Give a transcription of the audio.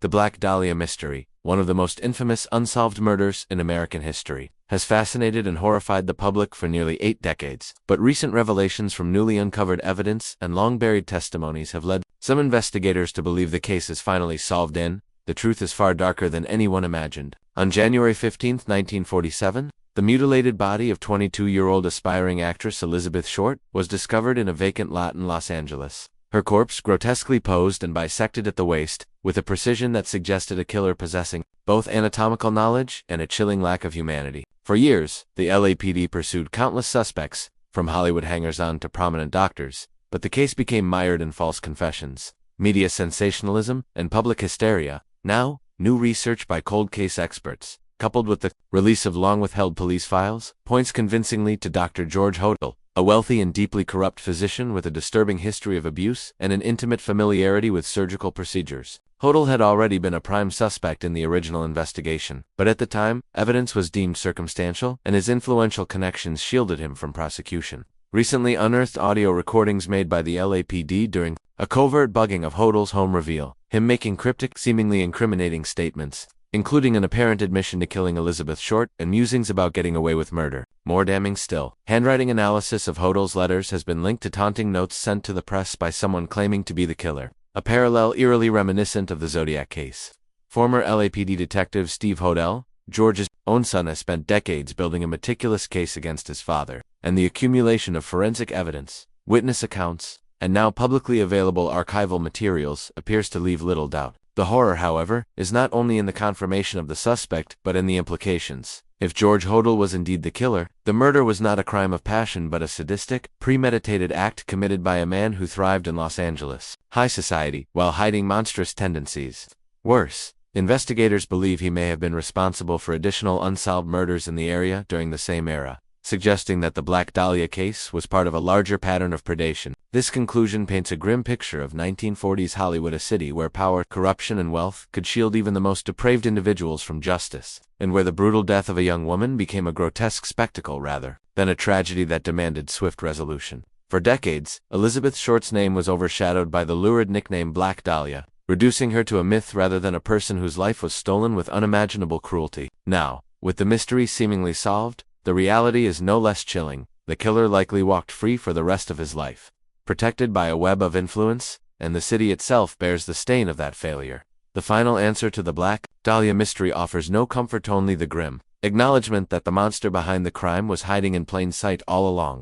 The Black Dahlia mystery, one of the most infamous unsolved murders in American history, has fascinated and horrified the public for nearly 8 decades. But recent revelations from newly uncovered evidence and long-buried testimonies have led some investigators to believe the case is finally solved and the truth is far darker than anyone imagined. On January 15, 1947, the mutilated body of 22-year-old aspiring actress Elizabeth Short was discovered in a vacant lot in Los Angeles. Her corpse grotesquely posed and bisected at the waist, with a precision that suggested a killer possessing both anatomical knowledge and a chilling lack of humanity. For years, the LAPD pursued countless suspects, from Hollywood hangers-on to prominent doctors, but the case became mired in false confessions, media sensationalism, and public hysteria. Now, new research by cold case experts, coupled with the release of long-withheld police files, points convincingly to Dr. George Hodel, a wealthy and deeply corrupt physician with a disturbing history of abuse and an intimate familiarity with surgical procedures. Hodel had already been a prime suspect in the original investigation, but at the time, evidence was deemed circumstantial, and his influential connections shielded him from prosecution. Recently unearthed audio recordings made by the LAPD during a covert bugging of Hodel's home reveal him making cryptic, seemingly incriminating statements, including an apparent admission to killing Elizabeth Short and musings about getting away with murder. More damning still, handwriting analysis of Hodel's letters has been linked to taunting notes sent to the press by someone claiming to be the killer, a parallel eerily reminiscent of the Zodiac case. Former LAPD detective Steve Hodel, George's own son, has spent decades building a meticulous case against his father, and the accumulation of forensic evidence, witness accounts, and now publicly available archival materials appears to leave little doubt. The horror, however, is not only in the confirmation of the suspect, but in the implications. If George Hodel was indeed the killer, the murder was not a crime of passion but a sadistic, premeditated act committed by a man who thrived in Los Angeles high society while hiding monstrous tendencies. Worse, investigators believe he may have been responsible for additional unsolved murders in the area during the same era, suggesting that the Black Dahlia case was part of a larger pattern of predation. This conclusion paints a grim picture of 1940s Hollywood, a city where power, corruption, and wealth could shield even the most depraved individuals from justice, and where the brutal death of a young woman became a grotesque spectacle rather than a tragedy that demanded swift resolution. For decades, Elizabeth Short's name was overshadowed by the lurid nickname Black Dahlia, reducing her to a myth rather than a person whose life was stolen with unimaginable cruelty. Now, with the mystery seemingly solved, the reality is no less chilling. The killer likely walked free for the rest of his life, protected by a web of influence, and the city itself bears the stain of that failure. The final answer to the Black Dahlia mystery offers no comfort, only the grim acknowledgement that the monster behind the crime was hiding in plain sight all along.